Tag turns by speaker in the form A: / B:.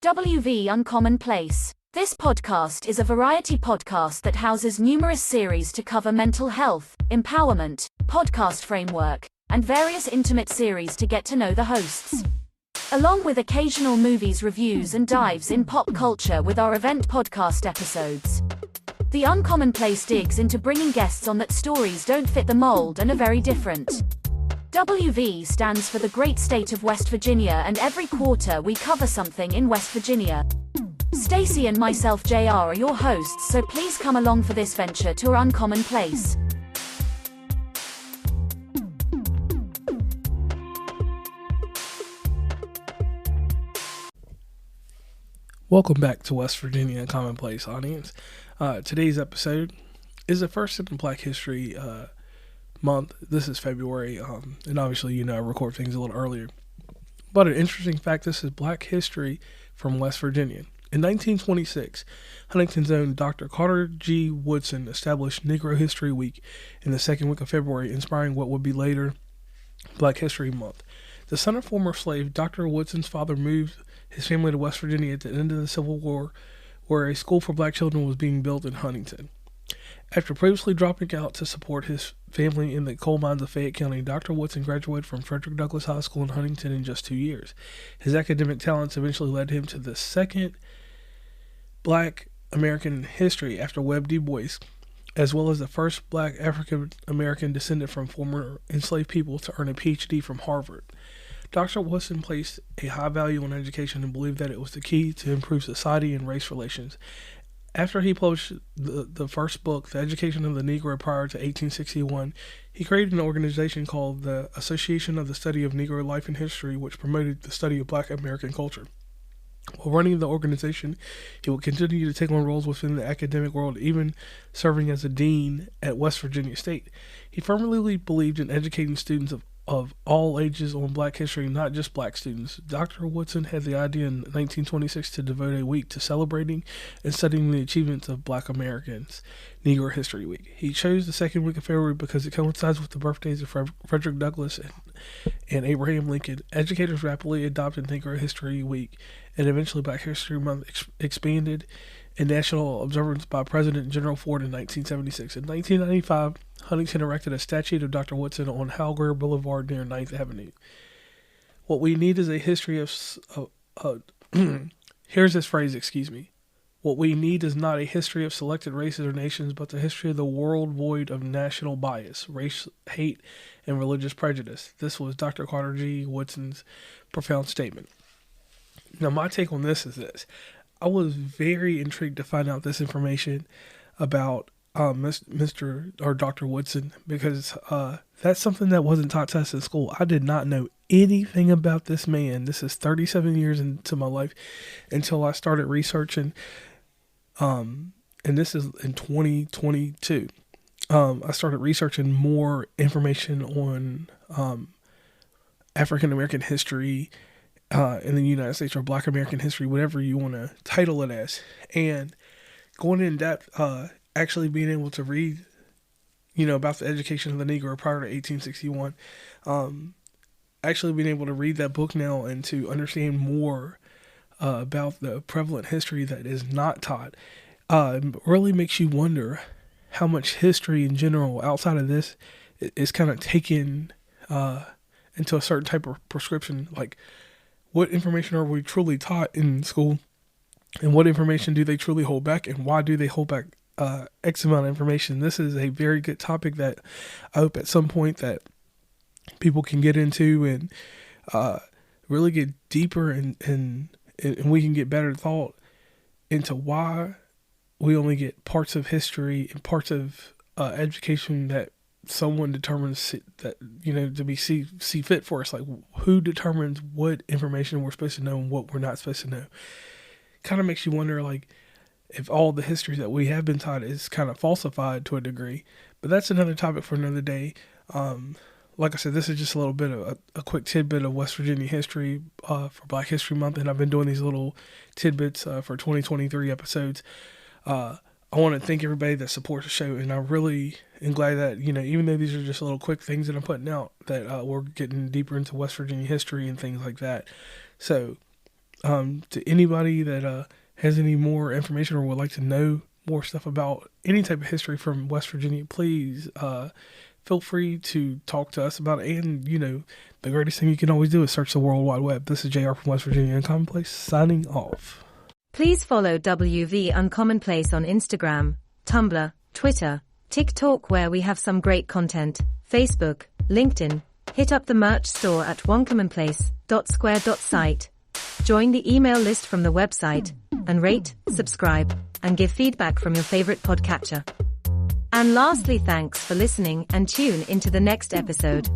A: WV Uncommon Place. This podcast is a variety podcast that houses numerous series to cover mental health, empowerment, podcast framework, and various intimate series to get to know the hosts. Along with occasional movies reviews and dives in pop culture with our event podcast episodes. The Uncommon Place digs into bringing guests on that stories don't fit the mold and are very different. WV stands for the great state of West Virginia, and every quarter we cover something in West Virginia. Stacy and myself JR are your hosts, so please come along for this venture to our Uncommon Place.
B: Welcome back to West Virginia Commonplace, audience. Today's episode is the first in Black History month. This is February, and obviously, I record things a little earlier. But an interesting fact, this is Black History from West Virginia. In 1926, Huntington's own Dr. Carter G. Woodson established Negro History Week in the second week of February, inspiring what would be later Black History Month. The son of former slave, Dr. Woodson's father moved his family to West Virginia at the end of the Civil War, where a school for black children was being built in Huntington. After previously dropping out to support his family in the coal mines of Fayette County, Dr. Woodson graduated from Frederick Douglass High School in Huntington in just 2 years. His academic talents eventually led him to the second Black American in history after Webb Du Bois, as well as the first Black African American descendant from former enslaved people to earn a PhD from Harvard. Dr. Woodson placed a high value on education and believed that it was the key to improve society and race relations. After he published the first book, The Education of the Negro, prior to 1861, he created an organization called the Association of the Study of Negro Life and History, which promoted the study of Black American culture. While running the organization, he would continue to take on roles within the academic world, even serving as a dean at West Virginia State. He firmly believed in educating students of all ages on Black history, not just Black students. Dr. Woodson had the idea in 1926 to devote a week to celebrating and studying the achievements of Black Americans, Negro History Week. He chose the second week of February because it coincides with the birthdays of Frederick Douglass and Abraham Lincoln. Educators rapidly adopted Negro History Week, and eventually Black History Month expanded in national observance by President General Ford in 1976. In 1995, Huntington erected a statue of Dr. Woodson on Hal Greer Boulevard near 9th Avenue. What we need is a history of here's this phrase, What we need is not a history of selected races or nations, but the history of the world void of national bias, race hate, and religious prejudice. This was Dr. Carter G. Woodson's profound statement. Now, my take on this is this. I was very intrigued to find out this information about Mr. or Dr. Woodson, because that's something that wasn't taught to us in school. I did not know anything about this man. This is 37 years into my life until I started researching, and this is in 2022. I started researching more information on African American history in the United States, or Black American history, whatever you want to title it as, and going in depth, actually being able to read, about the education of the Negro prior to 1861, actually being able to read that book now and to understand more about the prevalent history that is not taught, really makes you wonder how much history in general outside of this is kind of taken into a certain type of prescription. Like, what information are we truly taught in school, and what information do they truly hold back, and why do they hold back X amount of information? This is a very good topic that I hope at some point that people can get into and really get deeper and we can get better thought into why we only get parts of history and parts of education that someone determines that, to be see fit for us. Like, who determines what information we're supposed to know and what we're not supposed to know? Kind of makes you wonder, like, if all the history that we have been taught is kind of falsified to a degree. But that's another topic for another day. Like I said, this is just a little bit of a quick tidbit of West Virginia history for Black History Month, and I've been doing these little tidbits for 2023 episodes. I want to thank everybody that supports the show, and I really am glad that, even though these are just little quick things that I'm putting out, that we're getting deeper into West Virginia history and things like that. So To anybody that has any more information or would like to know more stuff about any type of history from West Virginia, please feel free to talk to us about it. And, the greatest thing you can always do is search the World Wide Web. This is JR from West Virginia Uncommonplace, signing off.
C: Please follow WV Uncommonplace on Instagram, Tumblr, Twitter, TikTok, where we have some great content, Facebook, LinkedIn. Hit up the merch store at oncommonplace.square.site. Join the email list from the website, and rate, subscribe, and give feedback from your favorite podcatcher. And lastly, thanks for listening, and tune into the next episode.